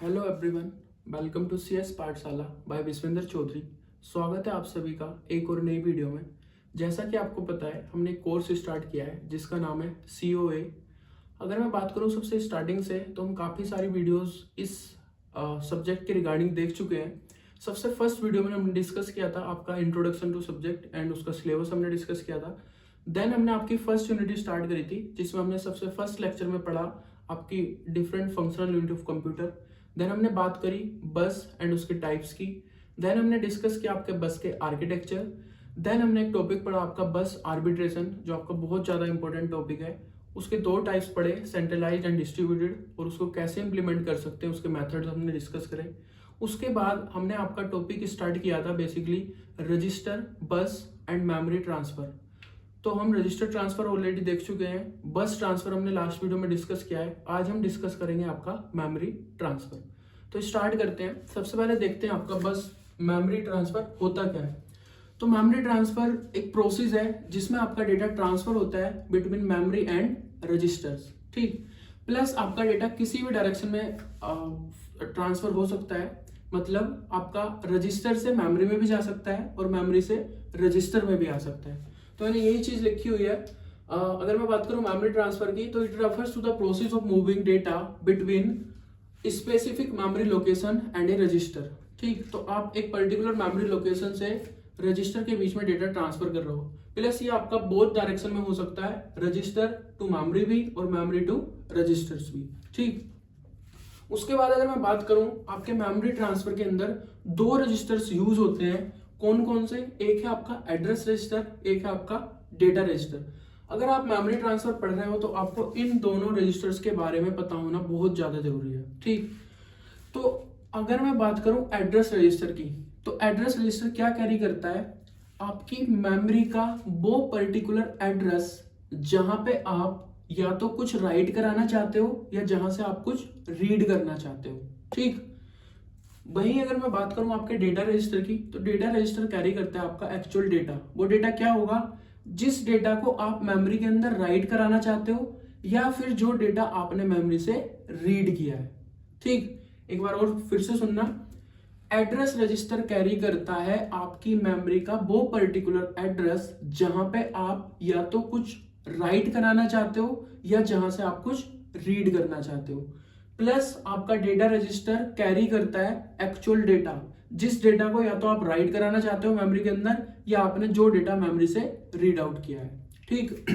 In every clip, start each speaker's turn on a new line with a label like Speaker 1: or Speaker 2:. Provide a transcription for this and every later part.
Speaker 1: Hello everyone, welcome to CS Pathshala by Vishwendra Chaudhary. स्वागत है आप सभी का एक और नई वीडियो में। जैसा कि आपको पता है, हमने एक कोर्स स्टार्ट किया है जिसका नाम है COA। अगर मैं बात करूं सबसे स्टार्टिंग से, तो हम काफ़ी सारी वीडियोस इस सब्जेक्ट के रिगार्डिंग देख चुके हैं। सबसे फर्स्ट वीडियो में हमने डिस्कस किया था आपका इंट्रोडक्शन टू सब्जेक्ट एंड उसका सिलेबस हमने डिस्कस किया था। देन हमने आपकी फर्स्ट यूनिट स्टार्ट करी थी जिसमें हमने सबसे फर्स्ट लेक्चर में पढ़ा आपकी different functional unit of computer. Then हमने बात करी बस एंड उसके टाइप्स की। देन हमने डिस्कस किया आपके बस के आर्किटेक्चर। देन हमने एक टॉपिक पढ़ा आपका बस आर्बिट्रेशन, जो आपका बहुत ज़्यादा इंपॉर्टेंट टॉपिक है। उसके दो टाइप्स पढ़े, सेंट्रलाइज्ड एंड डिस्ट्रीब्यूटेड, और उसको कैसे इंप्लीमेंट कर सकते हैं उसके मेथड्स हमने डिस्कस करे। उसके बाद हमने आपका टॉपिक स्टार्ट किया था बेसिकली रजिस्टर, बस एंड मेमोरी ट्रांसफर। तो हम रजिस्टर ट्रांसफर ऑलरेडी देख चुके हैं, बस ट्रांसफर हमने लास्ट वीडियो में डिस्कस किया है। आज हम डिस्कस करेंगे आपका मेमोरी ट्रांसफर। तो स्टार्ट करते हैं। सबसे पहले देखते हैं आपका बस मेमोरी ट्रांसफर होता क्या है। तो मेमोरी ट्रांसफर एक प्रोसेस है जिसमें आपका डेटा ट्रांसफर होता है बिटवीन मेमोरी एंड रजिस्टर्स, ठीक। प्लस आपका डेटा किसी भी डायरेक्शन में ट्रांसफर हो सकता है। मतलब आपका रजिस्टर से मेमोरी में भी जा सकता है और मेमोरी से रजिस्टर में भी आ सकता है। तो मैंने यही चीज लिखी हुई है। अगर मैं बात करूं मेमोरी ट्रांसफर की, तो it refers to the process of moving data between specific memory location and a register, ठीक। तो आप एक पर्टिकुलर मेमोरी लोकेशन से रजिस्टर के बीच में डेटा ट्रांसफर कर रहे हो। प्लस ये आपका बोथ डायरेक्शन में हो सकता है, रजिस्टर टू मेमोरी भी और मेमोरी टू रजिस्टर्स भी, ठीक। उसके बाद अगर मैं बात करूं, आपके मेमोरी ट्रांसफर के अंदर दो रजिस्टर्स यूज होते हैं। कौन कौन से? एक है आपका एड्रेस रजिस्टर, एक है आपका डेटा रजिस्टर। अगर आप मेमोरी ट्रांसफर पढ़ रहे हो तो आपको इन दोनों रजिस्टर्स के बारे में पता होना बहुत ज्यादा जरूरी है, ठीक। तो अगर मैं बात करूं एड्रेस रजिस्टर की, तो एड्रेस रजिस्टर क्या कैरी करता है? आपकी मेमोरी का वो पर्टिकुलर एड्रेस जहां पे आप या तो कुछ राइट कराना चाहते हो या जहां से आप कुछ रीड करना चाहते हो, ठीक। वहीं अगर मैं बात करूं आपके डेटा रजिस्टर की, तो डेटा रजिस्टर कैरी करता है आपका एक्चुअल डेटा। वो डेटा क्या होगा? जिस डेटा को आप मेमोरी के अंदर राइट कराना चाहते हो या फिर जो डेटा आपने मेमोरी से रीड किया है, ठीक। एक बार और फिर से सुनना। एड्रेस रजिस्टर कैरी करता है आपकी मेमोरी का वो पर्टिकुलर एड्रेस जहां पे आप या तो कुछ राइट कराना चाहते हो या जहां से आप कुछ रीड करना चाहते हो। प्लस आपका डेटा रजिस्टर कैरी करता है एक्चुअल डेटा, जिस डेटा को या तो आप राइट कराना चाहते हो मेमोरी के अंदर या आपने जो डेटा मेमोरी से रीड आउट किया है, ठीक।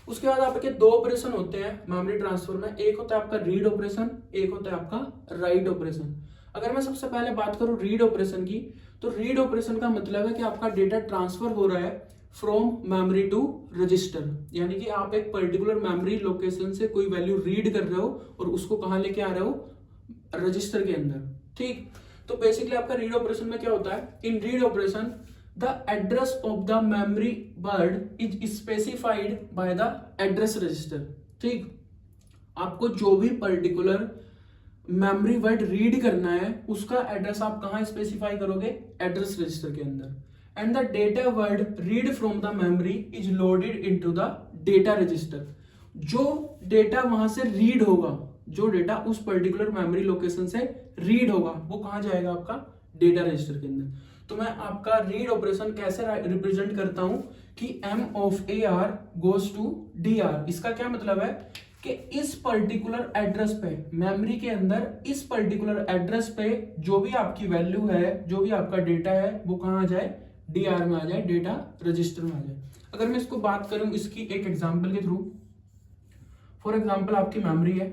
Speaker 1: उसके बाद आपके दो ऑपरेशन होते हैं मेमोरी ट्रांसफर में। एक होता है आपका रीड ऑपरेशन, एक होता है आपका राइट ऑपरेशन। अगर मैं सबसे पहले बात करूं रीड ऑपरेशन की, तो रीड ऑपरेशन का मतलब है कि आपका डेटा ट्रांसफर हो रहा है फ्रॉम मेमोरी टू रजिस्टर, यानी कि आप एक पर्टिकुलर मेमोरी लोकेशन से कोई वैल्यू रीड कर रहे हो और उसको कहां लेके आ रहे हो? रजिस्टर के अंदर, ठीक। तो बेसिकली आपका रीड ऑपरेशन में क्या होता है? In read operation the address of the memory word is specified by the address register, ठीक। आपको जो भी पर्टिकुलर मेमोरी वर्ड रीड करना है उसका एड्रेस आप कहां स्पेसिफाई करोगे? एड्रेस रजिस्टर के अंदर। And the data word read from the memory is loaded into the data register. जो डेटा वहां से रीड होगा, जो डेटा उस पर्टिकुलर मेमोरी लोकेशन से रीड होगा, वो कहां जाएगा? आपका डेटा रजिस्टर के अंदर। तो मैं आपका रीड ऑपरेशन कैसे रिप्रेजेंट करता हूं कि M of AR goes to DR। इसका क्या मतलब है कि इस पर्टिकुलर एड्रेस पे मेमोरी के अंदर इस पर्टिकुलर एड्रेस पे जो भी आपकी वैल्यू है, जो भी आपका डेटा है, वो कहां आ जाए? DR में आ जाए, डेटा रजिस्टर में आ जाए। अगर मैं इसको बात करूं इसकी एक एग्जांपल के थ्रू, फॉर एग्जांपल आपकी मेमोरी है,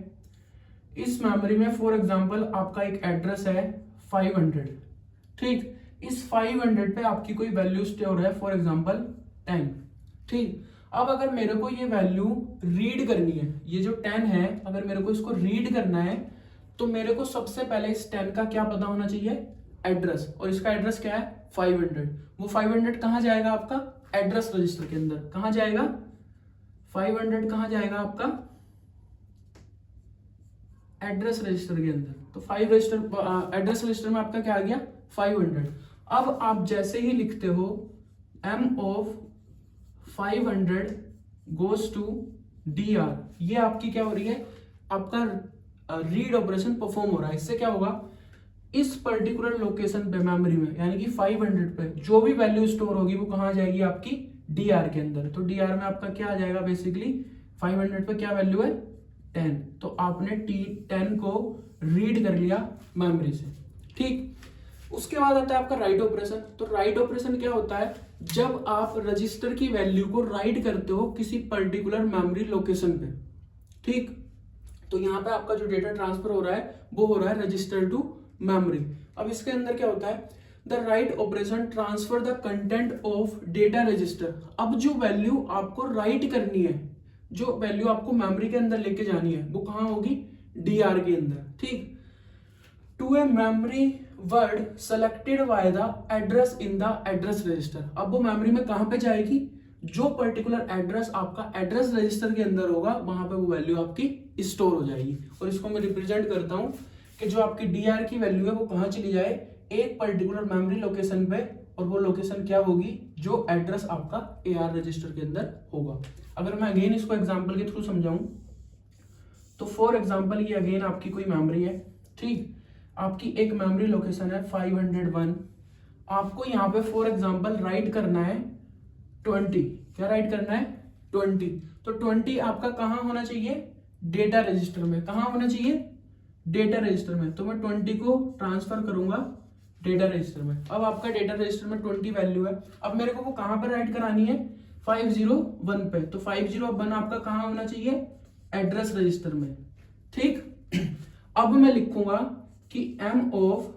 Speaker 1: इस मेमोरी में फॉर एग्जांपल आपका एक एड्रेस है 500, ठीक। इस 500 पे आपकी कोई वैल्यू स्टोर है, फॉर एग्जांपल 10, ठीक। अब अगर मेरे को ये वैल्यू रीड करनी है, ये जो 10 है, अगर मेरे को इसको रीड करना है, तो मेरे को सबसे पहले इस 10 का क्या पता होना चाहिए? एड्रेस। और इसका एड्रेस क्या है? 500। वो 500 कहां जाएगा? आपका एड्रेस रजिस्टर के अंदर। कहां जाएगा 500? कहां जाएगा आपका? एड्रेस रजिस्टर के अंदर। तो 5 रजिस्टर एड्रेस रजिस्टर में आपका क्या आ गया? 500। अब आप जैसे ही लिखते हो M of 500 goes to DR, ये आपकी क्या हो रही है? आपका रीड ऑपरेशन परफॉर्म हो रहा है। इससे क्या होगा, इस पर्टिकुलर लोकेशन पे मेमोरी में यानी कि 500 पे जो भी वैल्यू स्टोर होगी वो कहाँ जाएगी, आपकी डीआर के अंदर। तो डीआर में आपका क्या आ जाएगा, बेसिकली 500 पे क्या वैल्यू है 10, तो आपने 10 को रीड कर लिया मेमोरी से। ठीक, उसके बाद आता है आपका राइट ऑपरेशन। तो राइट ऑपरेशन क्या होता है, जब आप रजिस्टर की वैल्यू को राइट करते हो किसी पर्टिकुलर मेमोरी लोकेशन पे। ठीक, तो यहाँ पे आपका जो डेटा ट्रांसफर हो रहा है वो हो रहा है रजिस्टर टू मेमोरी। अब इसके अंदर क्या होता है, the write operation transfer the content of data register. अब जो वैल्यू आपको राइट करनी है, जो वैल्यू आपको मेमोरी के अंदर लेके जानी है वो कहाँ होगी, डीआर के अंदर। ठीक, to a memory word selected by the address in the address register. अब वो मेमोरी में कहां पे जाएगी, जो पर्टिकुलर एड्रेस आपका एड्रेस रजिस्टर के अंदर होगा वहां पे वो वैल्यू आपकी स्टोर हो जाएगी। और इसको मैं रिप्रेजेंट करता हूं कि जो आपकी डीआर की वैल्यू है वो कहां चली जाए, एक पर्टिकुलर मेमोरी लोकेशन पे, और वो लोकेशन क्या होगी, जो एड्रेस आपका एआर रजिस्टर के अंदर होगा। अगर मैं अगेन इसको एग्जांपल के थ्रू समझाऊं तो फॉर एग्जांपल ये अगेन आपकी कोई मेमोरी है। ठीक, आपकी एक मेमोरी लोकेशन है 501, आपको यहाँ पे फॉर एग्जांपल राइट करना है 20। क्या राइट करना है, 20। तो 20 आपका कहाँ होना चाहिए, डेटा रजिस्टर में। कहाँ होना चाहिए, डेटा रजिस्टर में। तो मैं 20 को ट्रांसफर करूंगा डेटा रजिस्टर में। अब आपका डेटा रजिस्टर में 20 वैल्यू है, अब मेरे को वो कहाँ पर राइट करानी है, 501 पे। तो 501 आपका कहाँ होना चाहिए, एड्रेस रजिस्टर में। ठीक, अब मैं लिखूंगा कि m ऑफ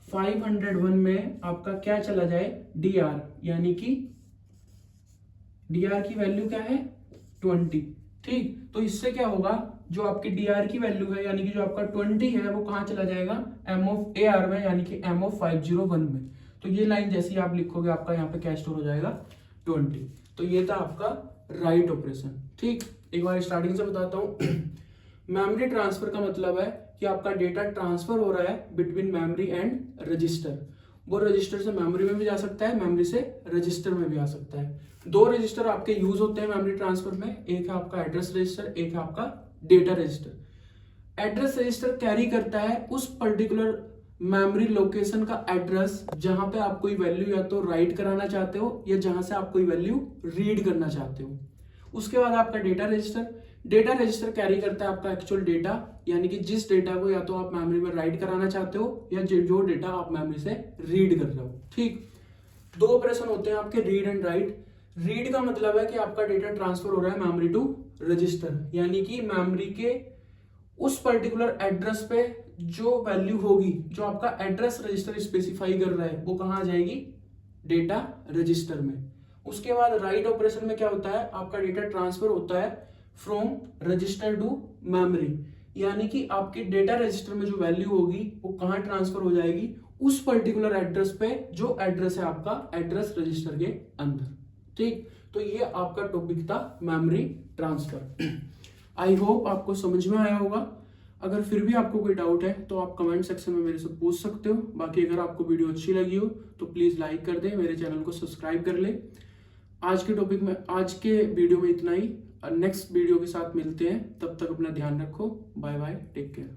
Speaker 1: 501 में आपका क्या चला जाए, dr, यानी कि dr की वैल्यू क्या है 20। ठीक, तो इससे क्या होगा, जो आपकी dr की वैल्यू है यानी कि जो आपका 20 है वो कहां चला जाएगा, m ऑफ ar में, यानी कि m ऑफ 501 में। तो ये लाइन जैसे ही आप लिखोगे आपका यहाँ पे क्या स्टोर हो जाएगा, 20। तो ये था आपका राइट ऑपरेशन। ठीक, एक बार स्टार्टिंग से बताता हूं। मेमोरी ट्रांसफर का मतलब है कि आपका डेटा ट्रांसफर हो रहा है बिटवीन मेमोरी एंड रजिस्टर। वो रजिस्टर से मेमोरी में भी जा सकता है, मेमोरी से रजिस्टर में भी आ सकता है। दो रजिस्टर आपके यूज होते हैं मेमोरी ट्रांसफर में, एक है आपका एड्रेस रजिस्टर, एक है आपका data register. Address register carry करता है उस पर्टिकुलर मेमोरी लोकेशन का एड्रेस जहां पे आप कोई वैल्यू या तो राइट कराना चाहते हो या जहां से आप कोई वैल्यू रीड करना चाहते हो। उसके बाद आपका डेटा रजिस्टर कैरी करता है आपका एक्चुअल डेटा, यानी कि जिस डेटा को या तो आप मेमोरी में राइट कराना चाहते हो या जो डेटा आप मेमोरी से रीड कर रहे हो। ठीक, दो ऑपरेशन होते हैं आपके, रीड एंड राइट। रीड का मतलब है कि आपका डेटा ट्रांसफर हो रहा है मेमोरी टू रजिस्टर, यानी कि मेमोरी के उस पर्टिकुलर एड्रेस पे जो वैल्यू होगी, जो आपका एड्रेस रजिस्टर स्पेसिफाई कर रहा है वो कहां आ जाएगी, डेटा रजिस्टर में। उसके बाद राइट ऑपरेशन में क्या होता है, आपका डेटा ट्रांसफर होता है फ्रॉम रजिस्टर टू मेमोरी, यानी कि आपके डेटा रजिस्टर में जो वैल्यू होगी वो कहां ट्रांसफर हो जाएगी, उस पर्टिकुलर एड्रेस पे जो एड्रेस है आपका एड्रेस रजिस्टर के अंदर। ठीक, तो ये आपका टॉपिक था मेमोरी ट्रांसफर। आई होप आपको समझ में आया होगा। अगर फिर भी आपको कोई डाउट है तो आप कमेंट सेक्शन में मेरे से पूछ सकते हो। बाकी अगर आपको वीडियो अच्छी लगी हो तो प्लीज लाइक कर दे, मेरे चैनल को सब्सक्राइब कर ले। आज के वीडियो में इतना ही। नेक्स्ट वीडियो के साथ मिलते हैं, तब तक अपना ध्यान रखो। Bye bye, take care.